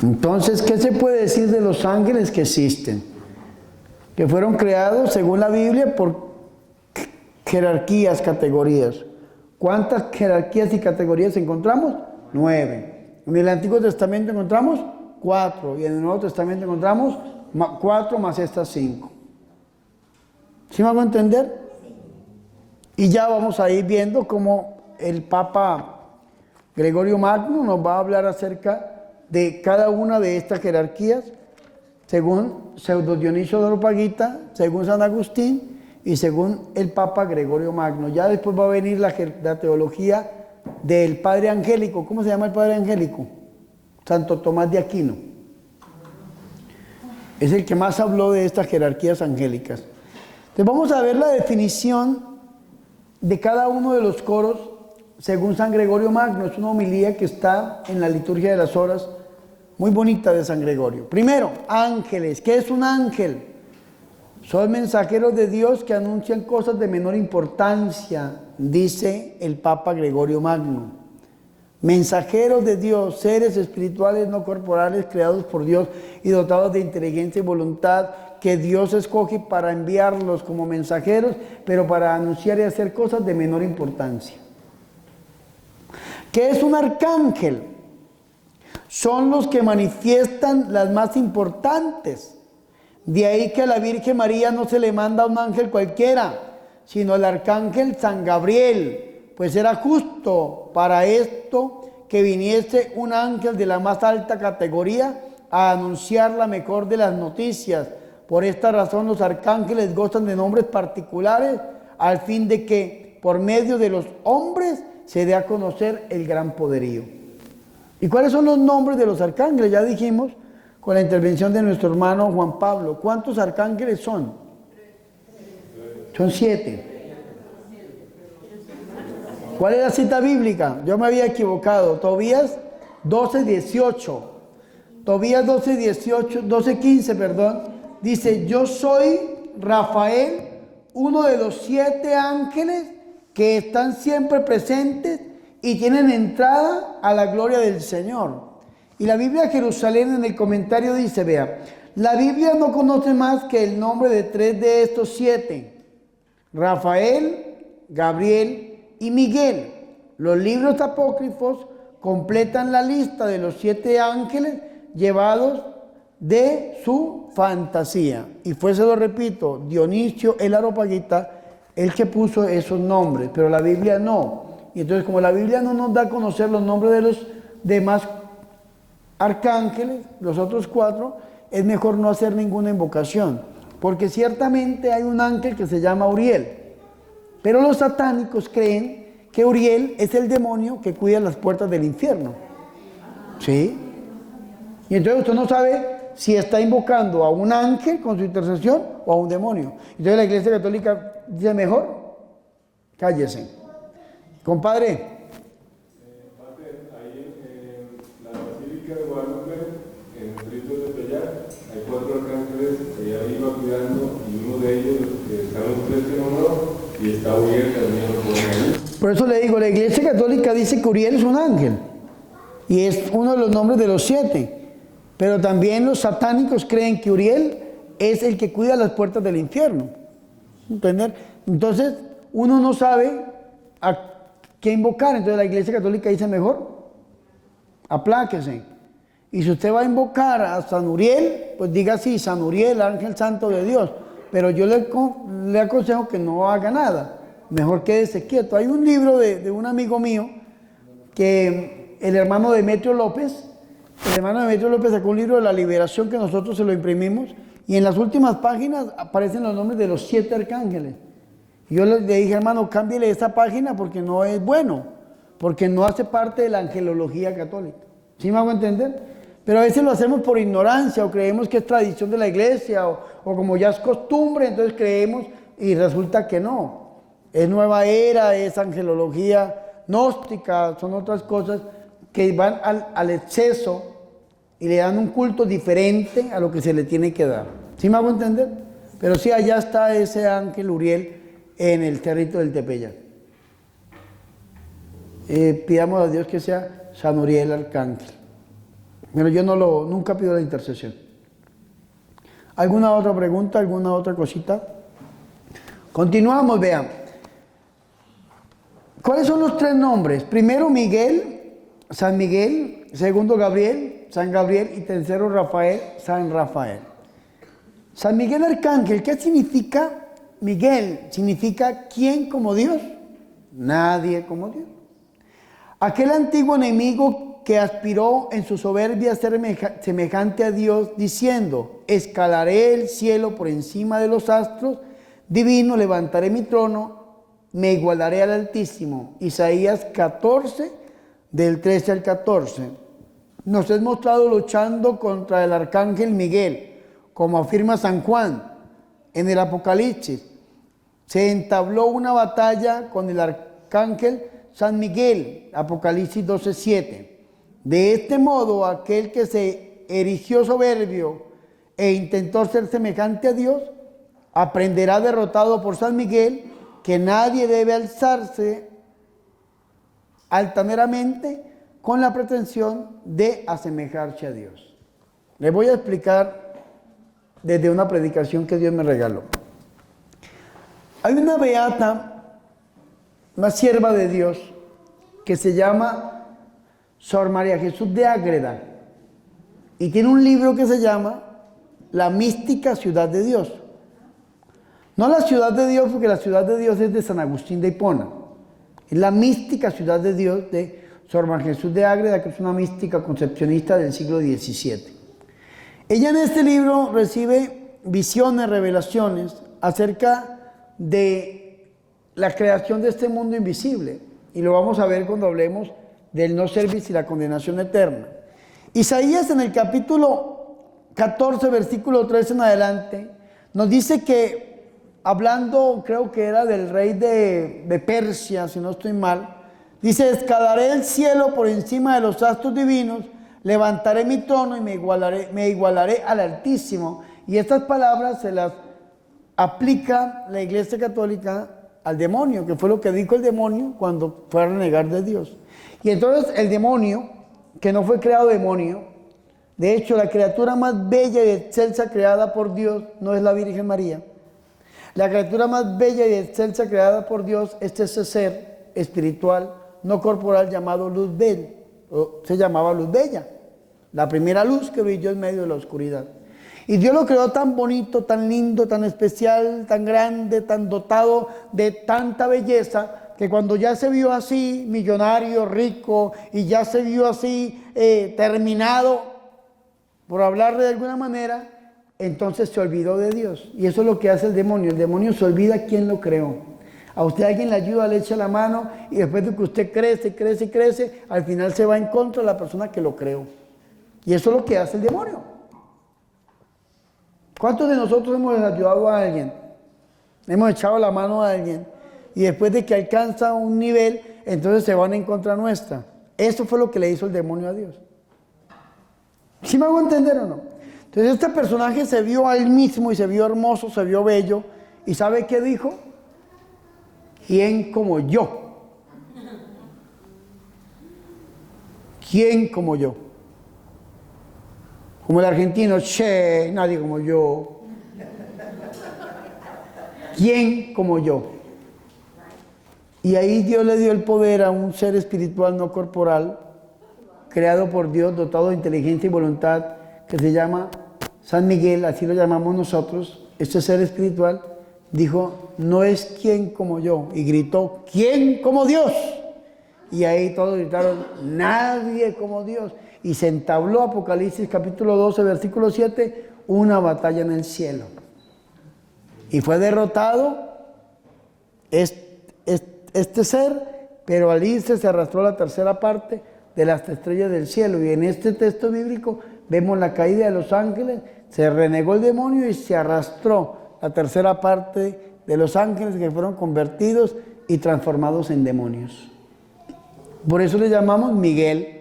Entonces, ¿qué se puede decir de los ángeles que existen? Que fueron creados, según la Biblia, por jerarquías, categorías. ¿Cuántas jerarquías y categorías encontramos? 9. En el Antiguo Testamento encontramos 4. Y en el Nuevo Testamento encontramos 4 más estas 5. ¿Sí me hago entender? Y ya vamos a ir viendo cómo el Papa Gregorio Magno nos va a hablar acerca de cada una de estas jerarquías, según Pseudo Dionisio de Areopagita, según San Agustín y según el Papa Gregorio Magno. Ya después va a venir la teología del Padre Angélico. ¿Cómo se llama el Padre Angélico? Santo Tomás de Aquino. Es el que más habló de estas jerarquías angélicas. Entonces vamos a ver la definición de cada uno de los coros según San Gregorio Magno. Es una homilía que está en la liturgia de las horas, muy bonita de San Gregorio. Primero, ángeles. ¿Qué es un ángel? Son mensajeros de Dios que anuncian cosas de menor importancia, dice el Papa Gregorio Magno. Mensajeros de Dios, seres espirituales no corporales creados por Dios y dotados de inteligencia y voluntad, que Dios escoge para enviarlos como mensajeros, pero para anunciar y hacer cosas de menor importancia. ¿Qué es un arcángel? Son los que manifiestan las más importantes. De ahí que a la Virgen María no se le manda un ángel cualquiera, sino el arcángel San Gabriel, pues era justo para esto que viniese un ángel de la más alta categoría a anunciar la mejor de las noticias. Por esta razón los arcángeles gozan de nombres particulares, al fin de que por medio de los hombres se dé a conocer el gran poderío. ¿Y cuáles son los nombres de los arcángeles? Ya dijimos con la intervención de nuestro hermano Juan Pablo. ¿Cuántos arcángeles son? Son 7. ¿Cuál es la cita bíblica? Yo me había equivocado. Tobías 12:18. Tobías 12:15, perdón. Dice, yo soy Rafael, uno de los 7 ángeles que están siempre presentes y tienen entrada a la gloria del Señor. Y la Biblia de Jerusalén en el comentario dice, vea, la Biblia no conoce más que el nombre de 3 de estos 7, Rafael, Gabriel y Miguel. Los libros apócrifos completan la lista de los 7 ángeles llevados de su fantasía. Y fue, se lo repito, Dionisio el Areopagita el que puso esos nombres, pero la Biblia no. Y entonces, como la Biblia no nos da a conocer los nombres de los demás arcángeles, los otros 4, es mejor no hacer ninguna invocación, porque ciertamente hay un ángel que se llama Uriel, pero los satánicos creen que Uriel es el demonio que cuida las puertas del infierno. ¿Sí? Y entonces usted no sabe si está invocando a un ángel con su intercesión o a un demonio. Entonces la Iglesia Católica dice, mejor cállese. Compadre. Ahí en la Basílica de Guadalupe, en el Cristo de Tepeyac, hay 4 arcángeles que ya iba cuidando, y uno de ellos, que están los 3 que nombró, y está Uriel también lo ponen ahí. Por eso le digo, la Iglesia Católica dice que Uriel es un ángel, y es uno de los nombres de los 7. Pero también los satánicos creen que Uriel es el que cuida las puertas del infierno. ¿Entender? Entonces, uno no sabe a qué invocar. Entonces la Iglesia Católica dice, mejor apláquese. Y si usted va a invocar a San Uriel, pues diga así, San Uriel, ángel santo de Dios. Pero yo le aconsejo que no haga nada. Mejor quédese quieto. Hay un libro de un amigo mío, que el hermano Demetrio López sacó un libro de la liberación que nosotros se lo imprimimos, y en las últimas páginas aparecen los nombres de los 7 arcángeles. Y yo le dije, hermano, cámbiele esta página porque no es bueno, porque no hace parte de la angelología católica. ¿Sí me hago entender? Pero a veces lo hacemos por ignorancia, o creemos que es tradición de la iglesia, o como ya es costumbre, entonces creemos, y resulta que no. Es nueva era, es angelología gnóstica, son otras cosas que van al exceso y le dan un culto diferente a lo que se le tiene que dar. ¿Sí me hago entender? Pero sí, allá está ese ángel Uriel en el cerrito del Tepeyac. Pidamos a Dios que sea San Uriel Arcángel. Pero yo nunca pido la intercesión. ¿Alguna otra pregunta? ¿Alguna otra cosita? Continuamos, vean. ¿Cuáles son los 3 nombres? Primero Miguel, San Miguel. Segundo Gabriel, San Gabriel. Y tercero Rafael, San Rafael. San Miguel Arcángel, ¿qué significa? Miguel significa ¿quién como Dios? Nadie como Dios. Aquel antiguo enemigo que aspiró en su soberbia a ser semejante a Dios, diciendo: escalaré el cielo por encima de los astros divinos, levantaré mi trono, me igualaré al Altísimo. Isaías 14, del 13 al 14. Nos es mostrado luchando contra el arcángel Miguel, como afirma San Juan en el Apocalipsis. Se entabló una batalla con el arcángel San Miguel, Apocalipsis 12:7. De este modo, aquel que se erigió soberbio e intentó ser semejante a Dios, aprenderá derrotado por San Miguel que nadie debe alzarse altaneramente con la pretensión de asemejarse a Dios. Les voy a explicar desde una predicación que Dios me regaló. Hay una beata, una sierva de Dios, que se llama Sor María Jesús de Ágreda, y tiene un libro que se llama La mística ciudad de Dios. No la ciudad de Dios, porque la ciudad de Dios es de San Agustín de Hipona. Es la mística ciudad de Dios de Sor María Jesús de Ágreda, que es una mística concepcionista del siglo XVII. Ella en este libro recibe visiones, revelaciones acerca de la creación de este mundo invisible. Y lo vamos a ver cuando hablemos del no servicio y la condenación eterna. Isaías en el capítulo 14, versículo 13 en adelante, nos dice que, hablando, creo que era del rey de Persia, si no estoy mal, dice: escalaré el cielo por encima de los astros divinos, levantaré mi trono y me igualaré al Altísimo. Y estas palabras se las aplica la Iglesia Católica al demonio, que fue lo que dijo el demonio cuando fue a renegar de Dios. Y entonces el demonio, que no fue creado demonio, de hecho la criatura más bella y excelsa creada por Dios no es la Virgen María. La criatura más bella y excelsa creada por Dios es ese ser espiritual, no corporal, llamado Luz Bella, o se llamaba Luz Bella, la primera luz que brilló en medio de la oscuridad. Y Dios lo creó tan bonito, tan lindo, tan especial, tan grande, tan dotado de tanta belleza, que cuando ya se vio así, millonario, rico, y ya se vio así, terminado, por hablarle de alguna manera, entonces se olvidó de Dios. Y eso es lo que hace el demonio. El demonio se olvida quién lo creó. A usted alguien le ayuda, le echa la mano, y después de que usted crece, al final se va en contra de la persona que lo creó. Y eso es lo que hace el demonio. ¿Cuántos de nosotros hemos ayudado a alguien? Hemos echado la mano a alguien, y después de que alcanza un nivel, entonces se van en contra nuestra. Eso fue lo que le hizo el demonio a Dios. ¿Sí me hago entender o no? Entonces este personaje se vio a él mismo y se vio hermoso, se vio bello. ¿Y sabe qué dijo? ¿Quién como yo? ¿Quién como yo? Como el argentino, che, nadie como yo. ¿Quién como yo? Y ahí Dios le dio el poder a un ser espiritual no corporal, creado por Dios, dotado de inteligencia y voluntad, que se llama San Miguel, así lo llamamos nosotros. Este ser espiritual dijo: no es quien como yo, y gritó: ¿quién como Dios? Y ahí todos gritaron: nadie como Dios. Y se entabló, Apocalipsis capítulo 12, versículo 7, una batalla en el cielo. Y fue derrotado este ser, pero al irse se arrastró la tercera parte de las estrellas del cielo. Y en este texto bíblico vemos la caída de los ángeles, se renegó el demonio y se arrastró la tercera parte de los ángeles, que fueron convertidos y transformados en demonios. Por eso le llamamos Miguel.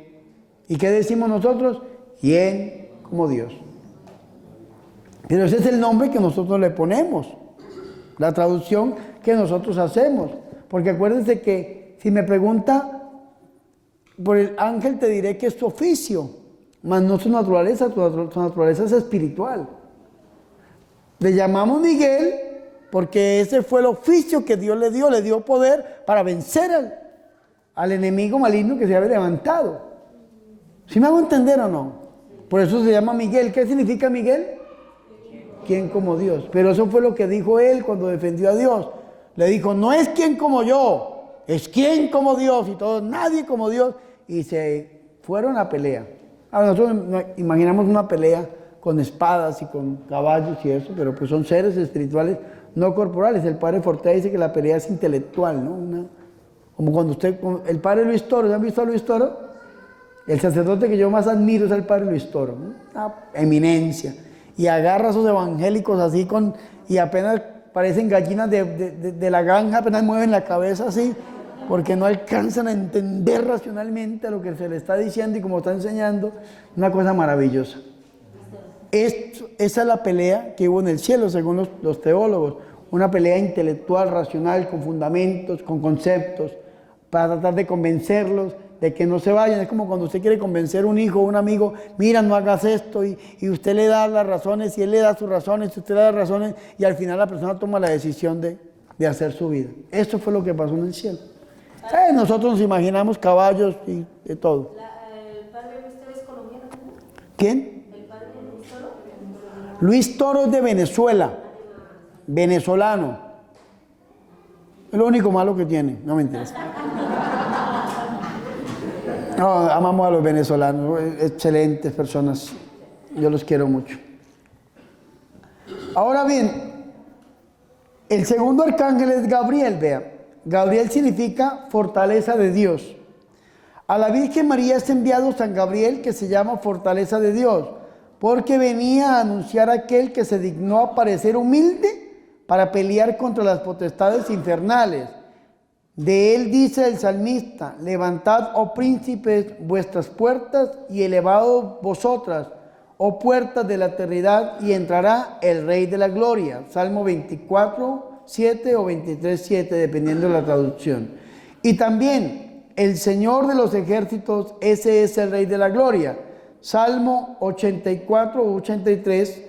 ¿Y qué decimos nosotros? ¿Quién como Dios? Pero ese es el nombre que nosotros le ponemos, la traducción que nosotros hacemos. Porque acuérdense que si me pregunta por el ángel, te diré que es su oficio. mas no su naturaleza, su naturaleza es espiritual. Le llamamos Miguel porque ese fue el oficio que Dios le dio poder para vencer al enemigo maligno que se había levantado. ¿Sí me hago entender o no? Por eso se llama Miguel. ¿Qué significa Miguel? ¿Quién como Dios? Pero eso fue lo que dijo él cuando defendió a Dios. Le dijo, no es quien como yo, es quien como Dios, y todos, nadie como Dios. Y se fueron a pelea. Ahora nosotros imaginamos una pelea con espadas y con caballos y eso, pero pues son seres espirituales, no corporales. El padre Fortea dice que la pelea es intelectual, ¿no? Como cuando el padre Luis Toro, ¿han visto a Luis Toro? El sacerdote que yo más admiro es el padre Luis Toro, ¿no? Una eminencia. Y agarra a esos evangélicos así y apenas parecen gallinas de la granja, apenas mueven la cabeza así, porque no alcanzan a entender racionalmente lo que se le está diciendo y como está enseñando, una cosa maravillosa. Esa es la pelea que hubo en el cielo, según los teólogos, una pelea intelectual, racional, con fundamentos, con conceptos, para tratar de convencerlos de que no se vayan. Es como cuando usted quiere convencer a un hijo o un amigo, mira, no hagas esto, y usted le da las razones, y él le da sus razones, y usted le da las razones, y al final la persona toma la decisión de hacer su vida. Esto fue lo que pasó en el cielo. Nosotros nos imaginamos caballos y de todo. ¿El padre Luis Toro es colombiano? ¿Quién? ¿El padre Luis Toro? Luis Toro es de Venezuela, venezolano. Es lo único malo que tiene, no me interesa. No, amamos a los venezolanos, excelentes personas, yo los quiero mucho. Ahora bien, el segundo arcángel es Gabriel, vea. Gabriel significa fortaleza de Dios. A la Virgen María es enviado San Gabriel, que se llama fortaleza de Dios, porque venía a anunciar a aquel que se dignó a parecer humilde para pelear contra las potestades infernales. De él dice el salmista, levantad, oh príncipes, vuestras puertas y elevados vosotras, oh puertas de la eternidad, y entrará el Rey de la Gloria. Salmo 24, 7 o 23, 7, dependiendo de la traducción. Y también el Señor de los ejércitos, ese es el Rey de la Gloria. Salmo 84 o 83.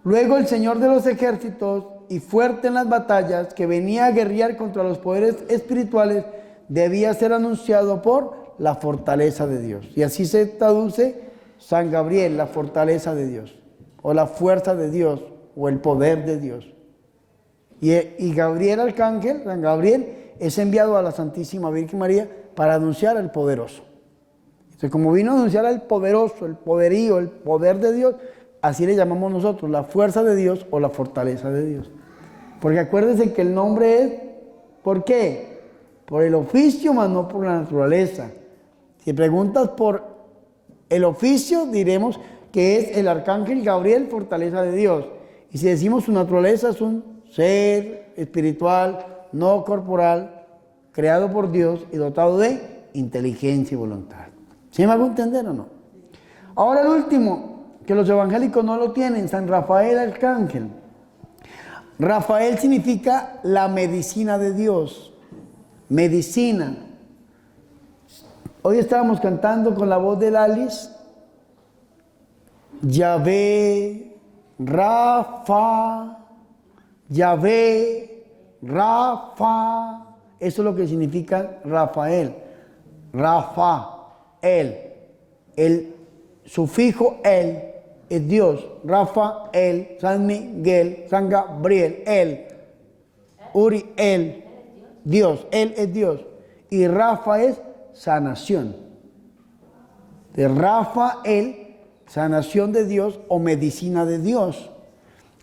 Luego el Señor de los ejércitos, y fuerte en las batallas, que venía a guerrear contra los poderes espirituales, debía ser anunciado por la fortaleza de Dios. Y así se traduce San Gabriel, la fortaleza de Dios, o la fuerza de Dios, o el poder de Dios. Y Gabriel arcángel, San Gabriel, es enviado a la Santísima Virgen María para anunciar al poderoso. Entonces, como vino a anunciar al poderoso, el poderío, el poder de Dios, así le llamamos nosotros, la fuerza de Dios o la fortaleza de Dios. Porque acuérdense que el nombre es, ¿por qué? Por el oficio, mas no por la naturaleza. Si preguntas por el oficio, diremos que es el arcángel Gabriel, fortaleza de Dios. Y si decimos su naturaleza, es un ser espiritual, no corporal, creado por Dios y dotado de inteligencia y voluntad. ¿Sí me hago entender o no? Ahora el último, que los evangélicos no lo tienen, San Rafael arcángel. Rafael significa la medicina de Dios. Medicina. Hoy estábamos cantando con la voz del Alice. Yahvé, Rafa, Yahvé, Rafa. Eso es lo que significa Rafael. Rafael. El sufijo el es Dios. Rafael, San Miguel, San Gabriel, Uriel, Dios. Él es Dios. Y Rafa es sanación. De Rafael, sanación de Dios o medicina de Dios.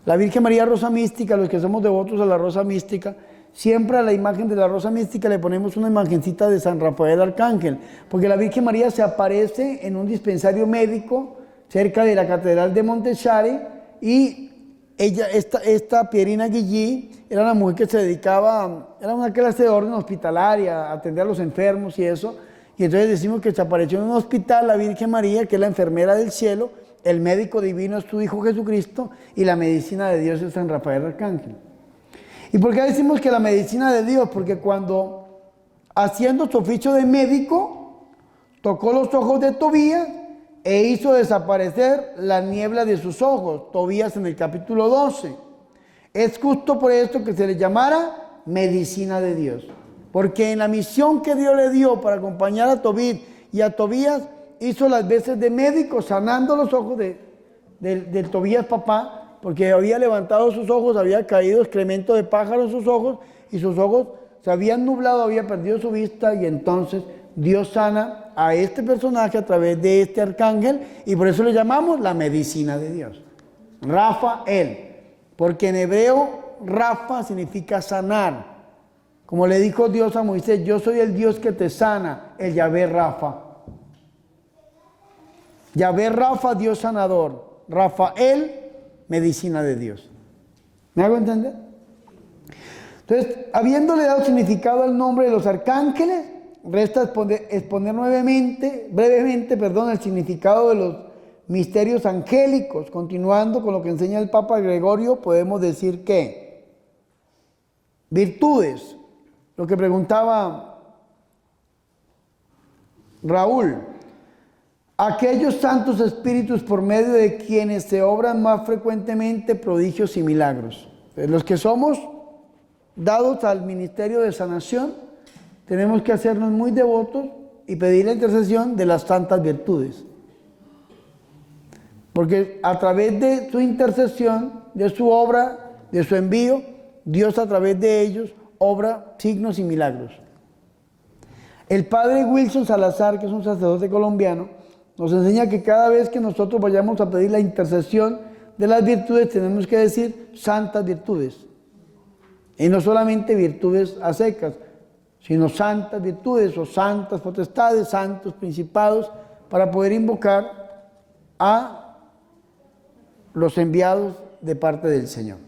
La Virgen María Rosa Mística, los que somos devotos a la Rosa Mística, siempre a la imagen de la Rosa Mística le ponemos una imagencita de San Rafael Arcángel, porque la Virgen María se aparece en un dispensario médico cerca de la Catedral de Montechiari, y ella, esta Pierina Guillí, era una mujer que se dedicaba, era una clase de orden hospitalaria, a atender a los enfermos y eso, y entonces decimos que se apareció en un hospital la Virgen María, que es la enfermera del cielo, el médico divino es tu Hijo Jesucristo, y la medicina de Dios es San Rafael Arcángel. ¿Y por qué decimos que la medicina de Dios? Porque cuando, haciendo su oficio de médico, tocó los ojos de Tobías, e hizo desaparecer la niebla de sus ojos. Tobías en el capítulo 12. Es justo por esto que se le llamara medicina de Dios. Porque en la misión que Dios le dio para acompañar a Tobit y a Tobías, hizo las veces de médico, sanando los ojos de Tobías papá, porque había levantado sus ojos, había caído excremento de pájaro en sus ojos, y sus ojos se habían nublado, había perdido su vista, y entonces Dios sana a este personaje a través de este arcángel, y por eso le llamamos la medicina de Dios. Rafael, porque en hebreo Rafa significa sanar. Como le dijo Dios a Moisés, yo soy el Dios que te sana, el Yahvé Rafa. Yahvé Rafa, Dios sanador. Rafael, medicina de Dios. ¿Me hago entender? Entonces, habiéndole dado significado al nombre de los arcángeles, resta exponer brevemente, el significado de los misterios angélicos. Continuando con lo que enseña el Papa Gregorio, podemos decir que virtudes, lo que preguntaba Raúl, aquellos santos espíritus por medio de quienes se obran más frecuentemente prodigios y milagros. Los que somos dados al ministerio de sanación, tenemos que hacernos muy devotos y pedir la intercesión de las santas virtudes. Porque a través de su intercesión, de su obra, de su envío, Dios a través de ellos obra signos y milagros. El padre Wilson Salazar, que es un sacerdote colombiano, nos enseña que cada vez que nosotros vayamos a pedir la intercesión de las virtudes, tenemos que decir santas virtudes. Y no solamente virtudes a secas, sino santas virtudes o santas potestades, santos principados, para poder invocar a los enviados de parte del Señor.